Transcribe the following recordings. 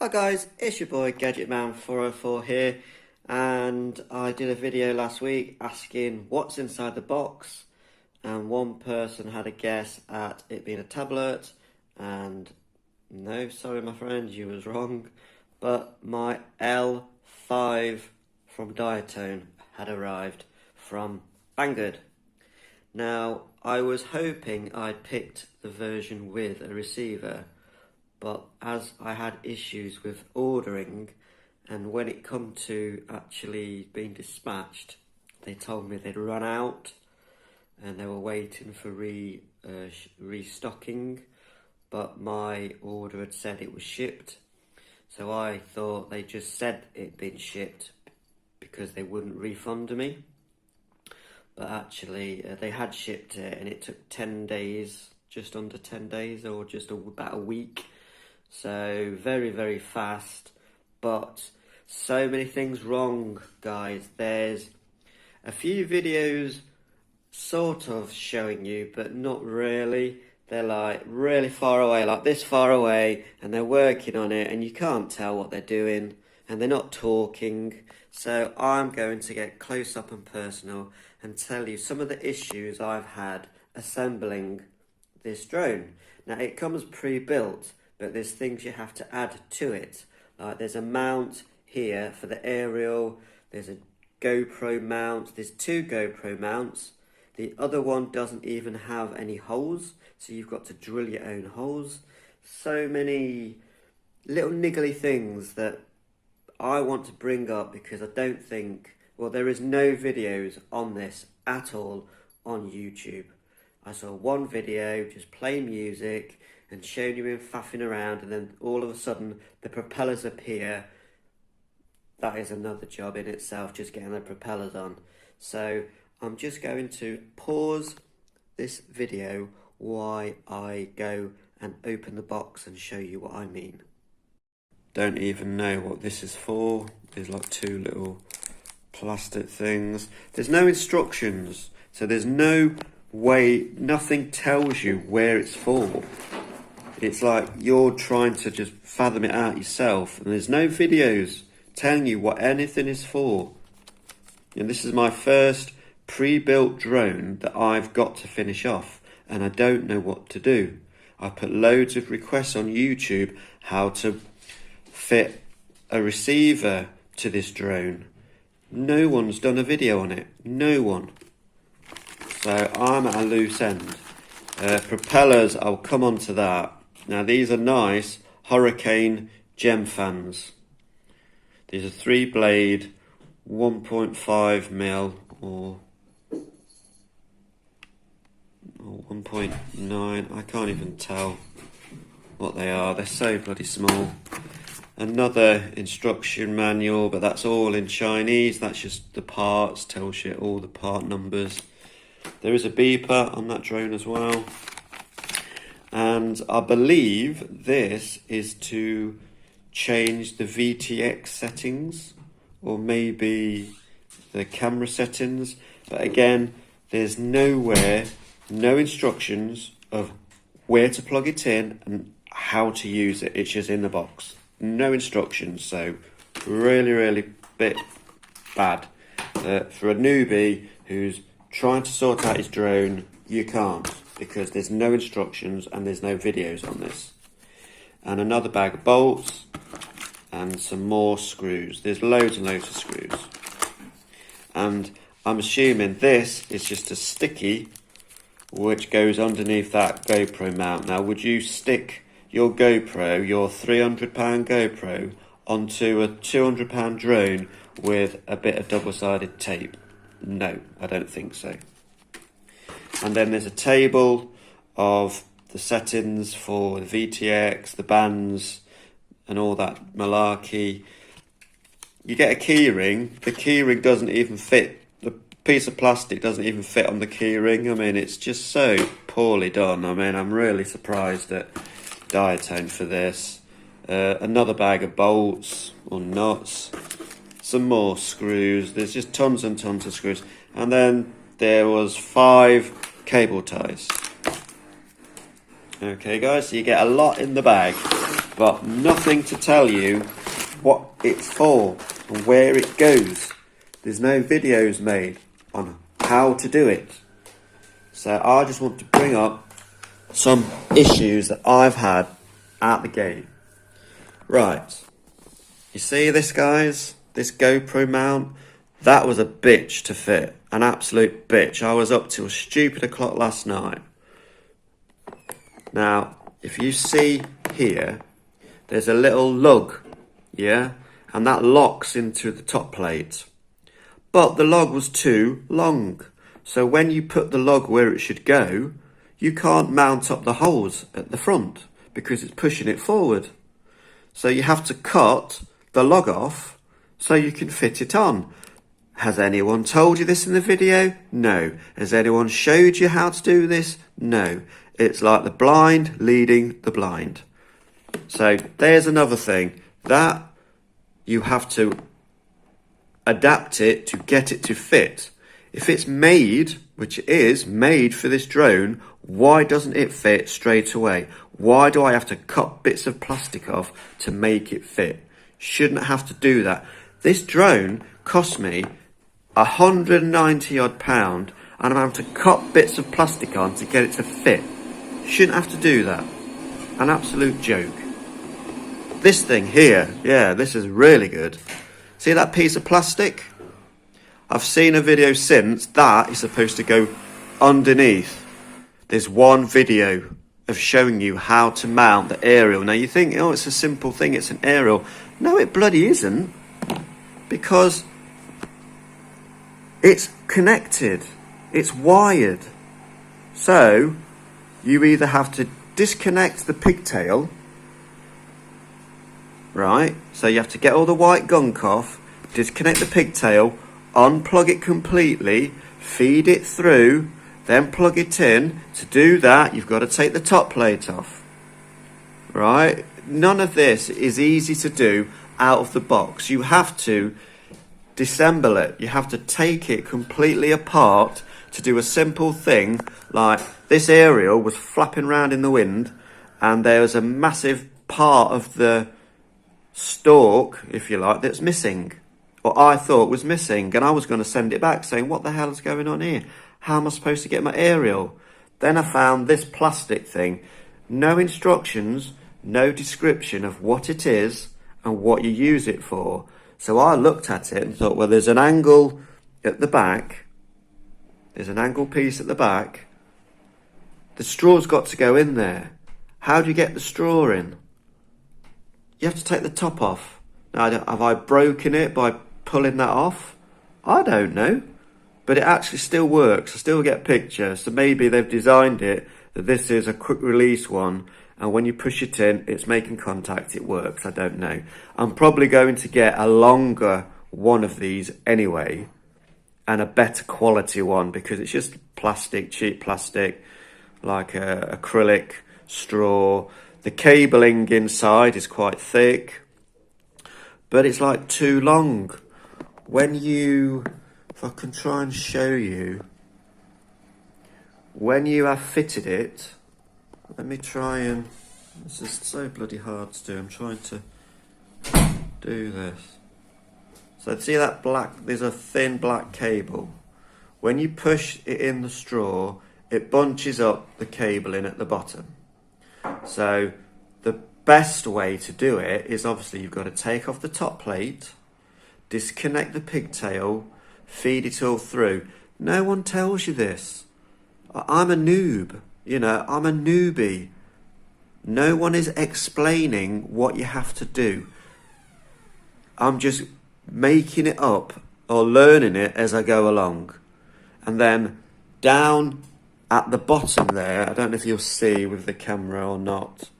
Hi guys, it's your boy GadgetMan404 here, and I did a video last week asking what's inside the box, and one person had a guess at it being a tablet, and no, sorry my friend, you was wrong, but my L5 from Diatone had arrived from Banggood. Now, I was hoping I'd picked the version with a receiver, but as I had issues with ordering, and when it come to actually being dispatched, they told me they'd run out and they were waiting for restocking, but my order had said it was shipped, so I thought they just said it'd been shipped because they wouldn't refund me. But actually they had shipped it, and it took 10 days, just under 10 days, or just about a week. So very fast, but so many things wrong, guys. There's a few videos sort of showing you, but not really. They're like really far away, like this far away, and they're working on it and you can't tell what they're doing, and they're not talking. So I'm going to get close up and personal and tell you some of the issues I've had assembling this drone. Now, it comes pre-built, but there's things you have to add to it. Like there's a mount here for the aerial, there's a GoPro mount, there's two GoPro mounts. The other one doesn't even have any holes, so you've got to drill your own holes. So many little niggly things that I want to bring up because I don't think, well, there is no videos on this at all on YouTube. I saw one video just playing music and showing you him faffing around, and then all of a sudden the propellers appear. That is another job in itself, just getting the propellers on. So I'm just going to pause this video while I go and open the box and show you what I mean. Don't even know what this is for. There's like two little plastic things. There's no instructions, so there's no way, nothing tells you where it's for. It's like you're trying to just fathom it out yourself, and there's no videos telling you what anything is for. And this is my first pre-built drone that I've got to finish off, and I don't know what to do. I put loads of requests on YouTube how to fit a receiver to this drone. No one's done a video on it. No one. So I'm at a loose end. Propellers, I'll come on to that. Now these are nice Hurricane gem fans. These are 3-blade 1.5mm or 1.9. I can't even tell what they are. They're so bloody small. Another instruction manual, but that's all in Chinese. That's just the parts, tells you all the part numbers. There is a beeper on that drone as well. And I believe this is to change the VTX settings, or maybe the camera settings. But again, there's nowhere, no instructions of where to plug it in and how to use it. It's just in the box. No instructions, so really bit bad. For a newbie who's trying to sort out his drone, you can't, because there's no instructions and there's no videos on this. And another bag of bolts and some more screws. There's loads and loads of screws. And I'm assuming this is just a sticky which goes underneath that GoPro mount. Now, would you stick your GoPro, your £300 GoPro, onto a £200 drone with a bit of double-sided tape? No, I don't think so. And then there's a table of the settings for the VTX, the bands, and all that malarkey. You get a keyring. The keyring doesn't even fit. The piece of plastic doesn't even fit on the keyring. I mean, it's just so poorly done. I mean, I'm really surprised at Diatone for this. Another bag of bolts or nuts. Some more screws. There's just tons and tons of screws. And then there was 5 cable ties. Okay guys, so you get a lot in the bag, but nothing to tell you what it's for and where it goes. There's no videos made on how to do it. So I just want to bring up some issues that I've had at the game. Right, you see this, guys? This GoPro mount? That was a bitch to fit. An absolute bitch. I was up till stupid o'clock last night. Now, if you see here, there's a little lug, yeah? And that locks into the top plate. But the lug was too long. So when you put the lug where it should go, you can't mount up the holes at the front because it's pushing it forward. So you have to cut the lug off so you can fit it on. Has anyone told you this in the video? No. Has anyone showed you how to do this? No. It's like the blind leading the blind. So there's another thing that you have to adapt it to get it to fit. If it's made, which it is made for this drone, why doesn't it fit straight away? Why do I have to cut bits of plastic off to make it fit? Shouldn't have to do that. This drone cost me 190 odd pound and I'm having to cut bits of plastic on to get it to fit. Shouldn't have to do that. An absolute joke. This thing here, yeah, this is really good. See that piece of plastic? I've seen a video since that is supposed to go underneath. There's one video of showing you how to mount the aerial. Now you think, oh, it's a simple thing, it's an aerial. No, it bloody isn't. Because it's connected. It's wired. So you either have to disconnect the pigtail, right? So you have to get all the white gunk off, disconnect the pigtail, unplug it completely, feed it through, then plug it in. To do that, you've got to take the top plate off, right? None of this is easy to do out of the box. You have to disassemble it. You have to take it completely apart to do a simple thing like this aerial was flapping around in the wind and there was a massive part of the stalk, if you like, that's missing. Or I thought was missing, and I was going to send it back saying, what the hell is going on here? How am I supposed to get my aerial? Then I found this plastic thing. No instructions, no description of what it is and what you use it for. So I looked at it and thought, well, there's an angle at the back. There's an angle piece at the back. The straw's got to go in there. How do you get the straw in? You have to take the top off. Now, have I broken it by pulling that off? I don't know. But it actually still works. I still get pictures. So maybe they've designed it that this is a quick release one. And when you push it in, it's making contact. It works. I don't know. I'm probably going to get a longer one of these anyway. And a better quality one. Because it's just plastic, cheap plastic. Like acrylic, straw. The cabling inside is quite thick. But it's like too long. When you, if I can try and show you, when you have fitted it, let me try and, this is so bloody hard to do, I'm trying to do this. So see that black, there's a thin black cable. When you push it in the straw, it bunches up the cable in at the bottom. So the best way to do it is obviously you've got to take off the top plate, disconnect the pigtail, feed it all through. No one tells you this. I'm a noob, you know, I'm a newbie. No one is explaining what you have to do. I'm just making it up or learning it as I go along. And then down at the bottom there, I don't know if you'll see with the camera or not.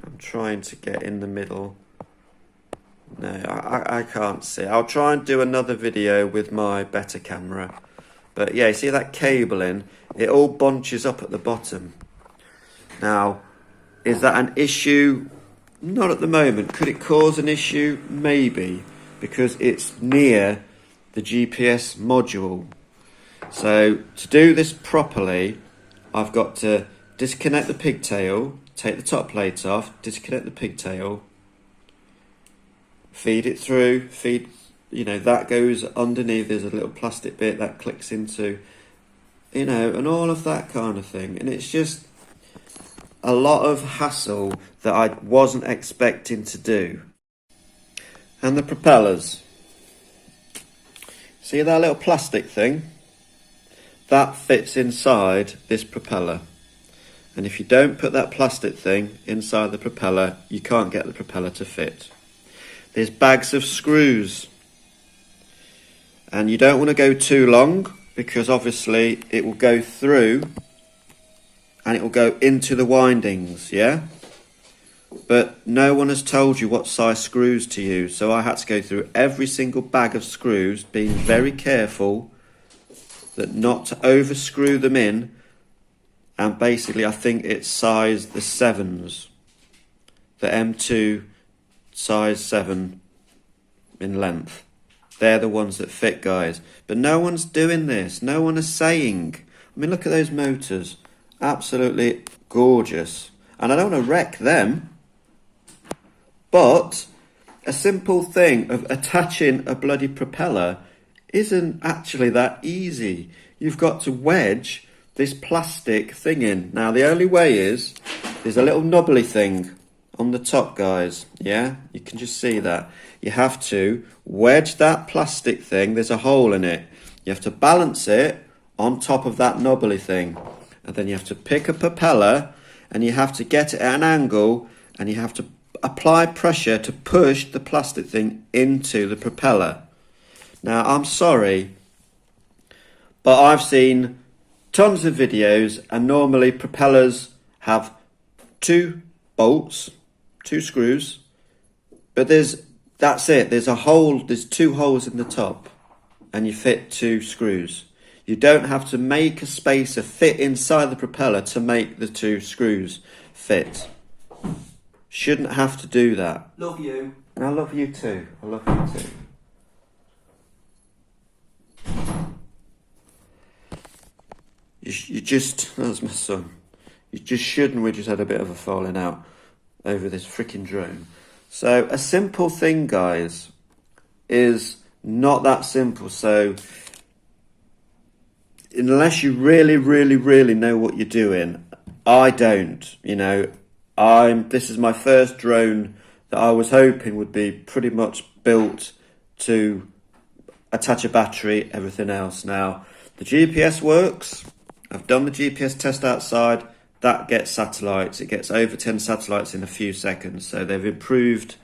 I'm trying to get in the middle. No, I can't see. I'll try and do another video with my better camera. But yeah, you see that cabling? It all bunches up at the bottom. Now, is that an issue? Not at the moment. Could it cause an issue? Maybe. Because it's near the GPS module. So, to do this properly, I've got to disconnect the pigtail, take the top plate off, disconnect the pigtail, feed it through, that goes underneath, there's a little plastic bit that clicks into, and all of that kind of thing. And it's just a lot of hassle that I wasn't expecting to do. And the propellers. See that little plastic thing? That fits inside this propeller. And if you don't put that plastic thing inside the propeller, you can't get the propeller to fit. There's bags of screws. And you don't want to go too long, because obviously it will go through and it will go into the windings, yeah? But no one has told you what size screws to use, so I had to go through every single bag of screws, being very careful that not to over screw them in. And basically I think it's size the 7s, the M2 size 7 in length. They're the ones that fit, guys. But no one's doing this. No one is saying. I mean, look at those motors. Absolutely gorgeous. And I don't want to wreck them. But a simple thing of attaching a bloody propeller isn't actually that easy. You've got to wedge this plastic thing in. Now, the only way is, there's a little knobbly thing on the top, guys. Yeah, you can just see that. You have to wedge that plastic thing. There's a hole in it. You have to balance it on top of that knobbly thing. And then you have to pick a propeller and you have to get it at an angle and you have to apply pressure to push the plastic thing into the propeller. Now, I'm sorry, but I've seen tons of videos and normally propellers have 2 bolts, 2 screws, but that's it. There's a hole, there's 2 holes in the top and you fit 2 screws. You don't have to make a spacer fit inside the propeller to make the 2 screws fit. Shouldn't have to do that. Love you. And I love you too. I love you too. You just, that's my son. You just shouldn't. We just had a bit of a falling out over this freaking drone. So a simple thing, guys, is not that simple. So unless you really, really, really know what you're doing, I don't, this is my first drone that I was hoping would be pretty much built to attach a battery, everything else. Now, the GPS works. I've done the GPS test outside. That gets satellites. It gets over 10 satellites in a few seconds. So they've improved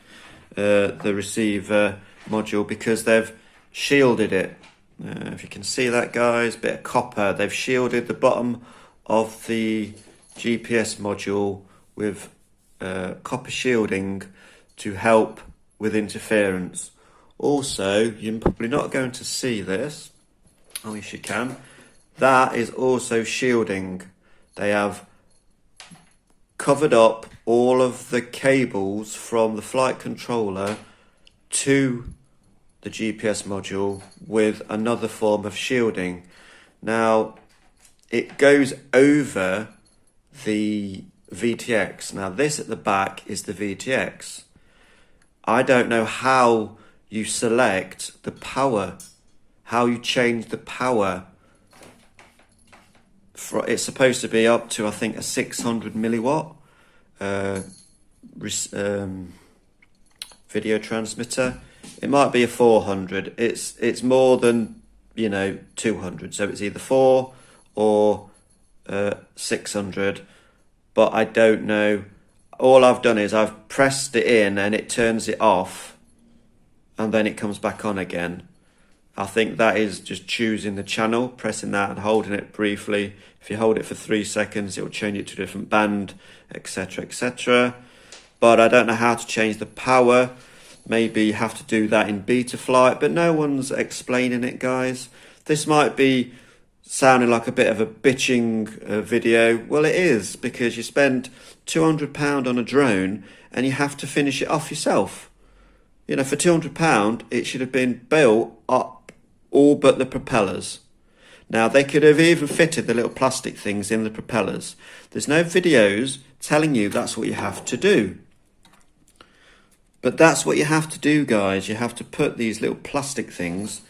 the receiver module because they've shielded it. If you can see that, guys, bit of copper. They've shielded the bottom of the GPS module with copper shielding to help with interference. Also, you're probably not going to see this. Oh, yes, you can. That is also shielding. They have covered up all of the cables from the flight controller to the GPS module with another form of shielding. Now, it goes over the VTX. Now, this at the back is the VTX. I don't know how you select the power, how you change the power. It's supposed to be up to, I think, a 600 milliwatt video transmitter. It might be a 400. It's more than 200. So it's either 4 or 600. But I don't know. All I've done is I've pressed it in and it turns it off, and then it comes back on again. I think that is just choosing the channel, pressing that and holding it briefly. If you hold it for 3 seconds, it will change it to a different band, etc, etc. But I don't know how to change the power. Maybe you have to do that in beta flight, but no one's explaining it, guys. This might be sounding like a bit of a bitching video. Well, it is, because you spend £200 on a drone and you have to finish it off yourself. For £200, it should have been built up all but the propellers. Now, they could have even fitted the little plastic things in the propellers. There's no videos telling you that's what you have to do. But that's what you have to do, guys. You have to put these little plastic things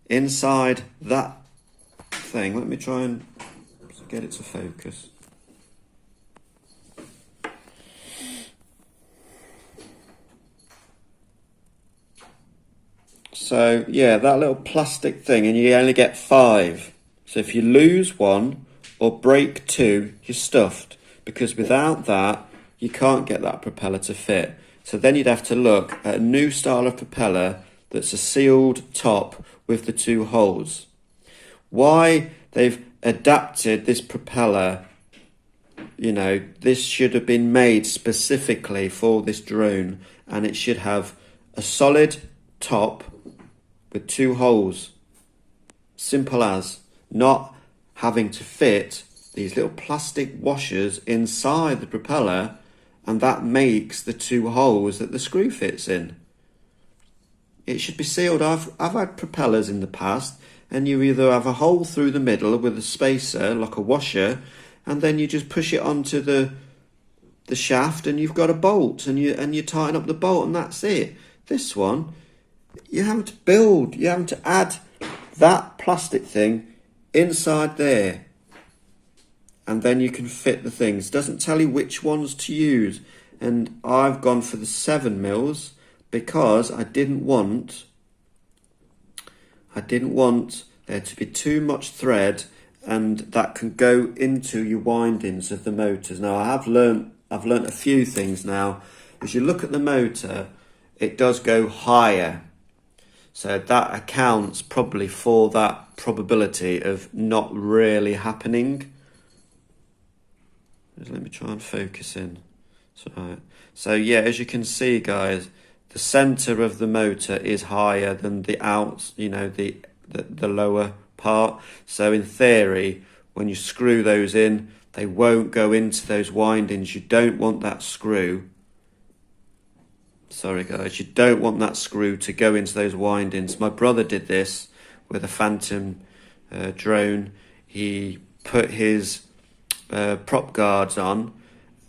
inside that thing. Let me try and get it to focus. So, yeah, that little plastic thing, and you only get 5. So if you lose one or break 2, you're stuffed. Because without that, you can't get that propeller to fit. So then you'd have to look at a new style of propeller that's a sealed top with the 2 holes. Why they've adapted this propeller, you know, this should have been made specifically for this drone, and it should have a solid top with 2 holes. Simple as. Not having to fit these little plastic washers inside the propeller, and that makes the 2 holes that the screw fits in. It should be sealed. I've had propellers in the past, and you either have a hole through the middle with a spacer, like a washer, and then you just push it onto the shaft, and you've got a bolt, and you tighten up the bolt, and that's it. This one, you have to add that plastic thing inside there, and then you can fit the things. It doesn't tell you which ones to use, and I've gone for the 7mm because I didn't want there to be too much thread, and that can go into your windings of the motors. Now I've learnt a few things now. As you look at the motor, it does go higher. So that accounts probably for that probability of not really happening. Just let me try and focus in. So yeah, as you can see, guys, the center of the motor is higher than the the lower part. So in theory, when you screw those in, they won't go into those windings. You don't want that screw. Sorry guys, you don't want that screw to go into those windings. My brother did this with a Phantom drone. He put his prop guards on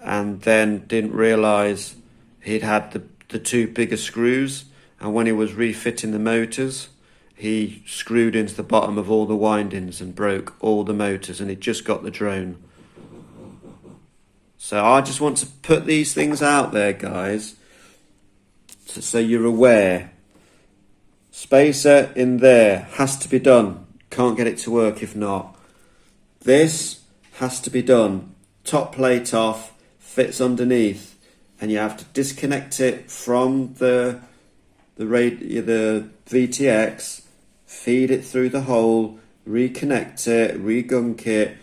and then didn't realise he'd had the 2 bigger screws, and when he was refitting the motors, he screwed into the bottom of all the windings and broke all the motors, and he just got the drone. So I just want to put these things out there, guys, so you're aware. Spacer in there has to be done. Can't get it to work if not. This has to be done. Top plate off, fits underneath, and you have to disconnect it from the VTX, feed it through the hole, reconnect it, regunk it.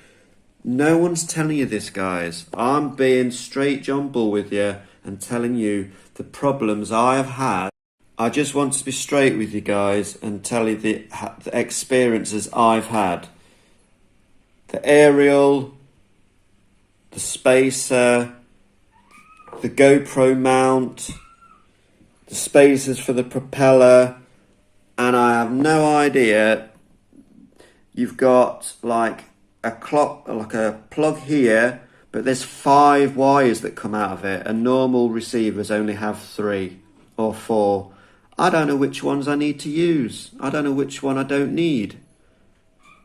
No one's telling you this, guys. I'm being straight John Bull with you and telling you the problems I have had. I just want to be straight with you guys and tell you the experiences I've had. The aerial, the spacer, the GoPro mount, the spacers for the propeller, and I have no idea. You've got like a plug here, but there's 5 wires that come out of it, and normal receivers only have 3 or 4. I don't know which ones I need to use. I don't know which one I don't need.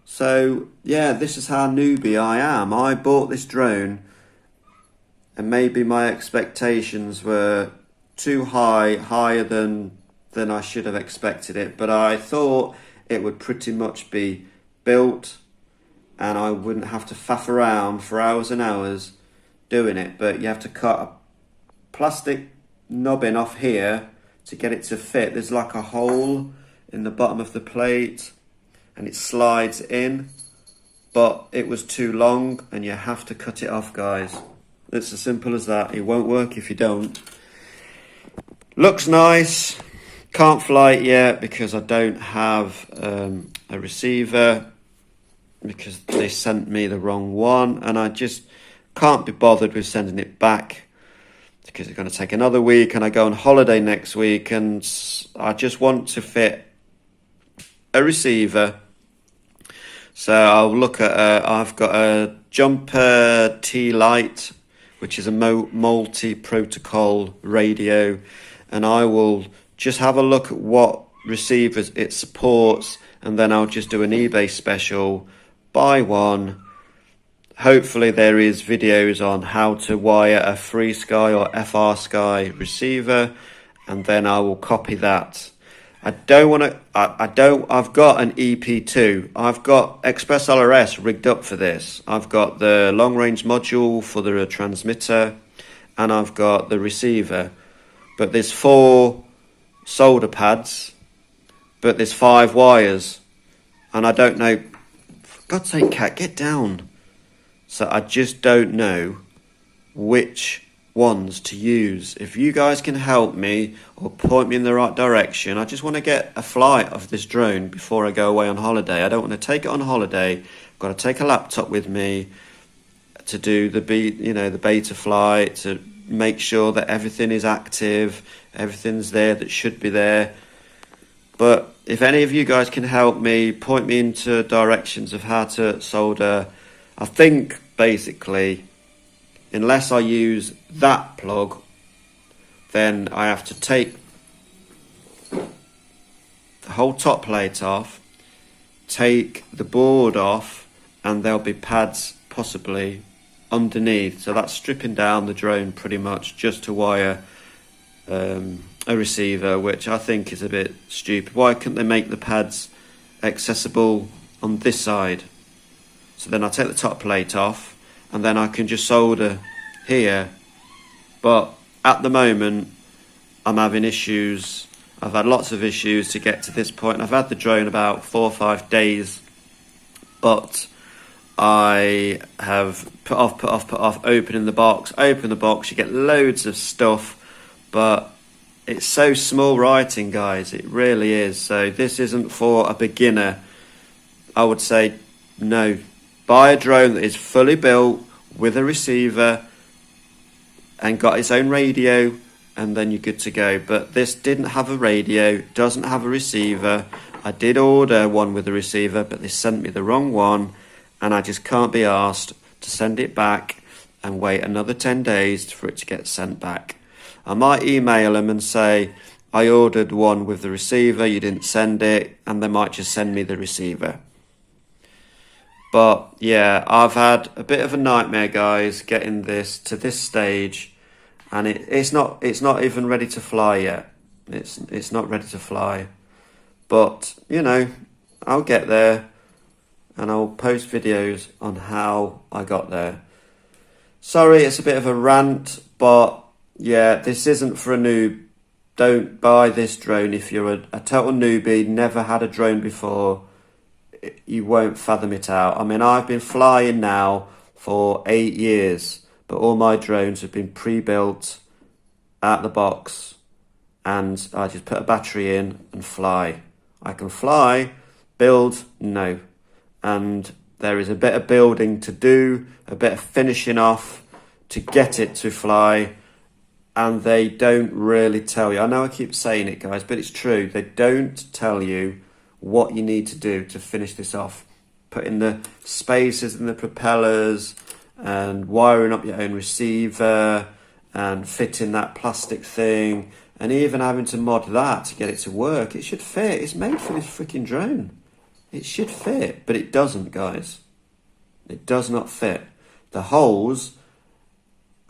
So yeah, this is how newbie I am. I bought this drone, and maybe my expectations were too higher than I should have expected it, but I thought it would pretty much be built and I wouldn't have to faff around for hours and hours doing it. But you have to cut a plastic knobbing off here to get it to fit. There's like a hole in the bottom of the plate and it slides in, but it was too long and you have to cut it off, guys. It's as simple as that. It won't work if you don't. Looks nice. Can't fly it yet because I don't have a receiver, because they sent me the wrong one, and I just can't be bothered with sending it back because it's going to take another week and I go on holiday next week, and I just want to fit a receiver So I'll look at, I've got a Jumper T-Lite, which is a multi-protocol radio, and I will just have a look at what receivers it supports, and then I'll just do an eBay special, buy one. Hopefully there is videos on how to wire a FreeSky or FrSky receiver, and then I will copy that. I've got an EP2. I've got Express LRS rigged up for this. I've got the long range module for the transmitter, and I've got the receiver. But there's 4 solder pads, but there's 5 wires, and I don't know. For God's sake, cat, get down. So I just don't know which ones to use. If you guys can help me or point me in the right direction, I just want to get a flight of this drone before I go away on holiday. I don't want to take it on holiday. I've got to take a laptop with me to do the beta flight, to make sure that everything is active, everything's there that should be there. But if any of you guys can help me, point me into directions of how to solder. I think basically, unless I use that plug, then I have to take the whole top plate off, take the board off, and there'll be pads possibly underneath. So that's stripping down the drone pretty much just to wire a receiver, which I think is a bit stupid. Why couldn't they make the pads accessible on this side? So then I take the top plate off, and then I can just solder here. But at the moment, I'm having issues. I've had lots of issues to get to this point. I've had the drone about 4 or 5 days, but I have put off, open the box, you get loads of stuff, but it's so small writing, guys, it really is. So this isn't for a beginner. I would say no. Buy a drone that is fully built with a receiver and got its own radio, and then you're good to go. But this didn't have a radio, doesn't have a receiver. I did order one with a receiver, but they sent me the wrong one, and I just can't be asked to send it back and wait another 10 days for it to get sent back. I might email them and say, I ordered one with the receiver, you didn't send it, and they might just send me the receiver. But yeah, I've had a bit of a nightmare, guys, getting this to this stage, and it's not even ready to fly yet. It's not ready to fly, but you know, I'll get there, and I'll post videos on how I got there. Sorry, it's a bit of a rant, but yeah, this isn't for a noob. Don't buy this drone if you're a total newbie, never had a drone before. You won't fathom it out. I mean, I've been flying now for 8 years, but all my drones have been pre-built out the box, and I just put a battery in and fly. I can fly, build, no. And there is a bit of building to do, a bit of finishing off to get it to fly, and they don't really tell you. I know I keep saying it, guys, but it's true. They don't tell you what you need to do to finish this off. Putting the spacers in the propellers, and wiring up your own receiver, and fitting that plastic thing, and even having to mod that to get it to work. It should fit. It's made for this freaking drone. It should fit, but it doesn't, guys. It does not fit. The holes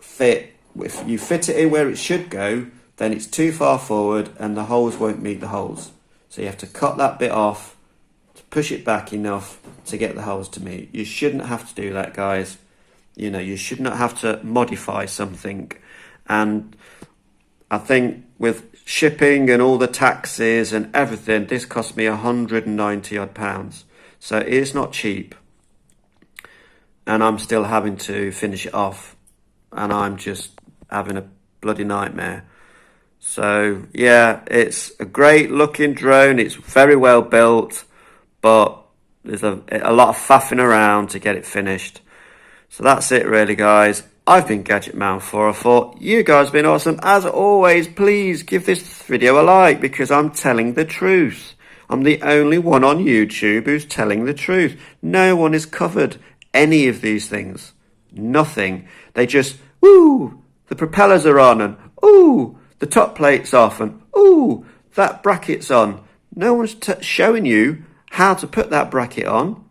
fit. If you fit it in where it should go, then it's too far forward and the holes won't meet the holes. So you have to cut that bit off to push it back enough to get the holes to meet. You shouldn't have to do that, guys. You know, you should not have to modify something. And I think with shipping and all the taxes and everything, this cost me £190 odd. So it is not cheap. And I'm still having to finish it off. And I'm just having a bloody nightmare. So yeah, it's a great looking drone. It's very well built, but there's a lot of faffing around to get it finished. So that's it really, guys. I've been Gadget Man 404. You guys have been awesome. As always, please give this video a like, because I'm telling the truth. I'm the only one on YouTube who's telling the truth. No one has covered any of these things. Nothing. They just, ooh, the propellers are on, and ooh, the top plate's off, and ooh, that bracket's on. No one's showing you how to put that bracket on,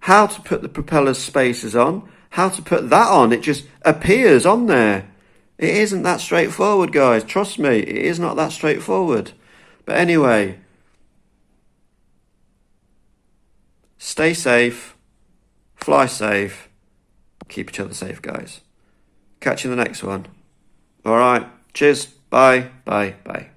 how to put the propeller's spacers on, how to put that on. It just appears on there. It isn't that straightforward, guys. Trust me, it is not that straightforward. But anyway, stay safe, fly safe, keep each other safe, guys. Catch you in the next one. All right, cheers, bye, bye, bye.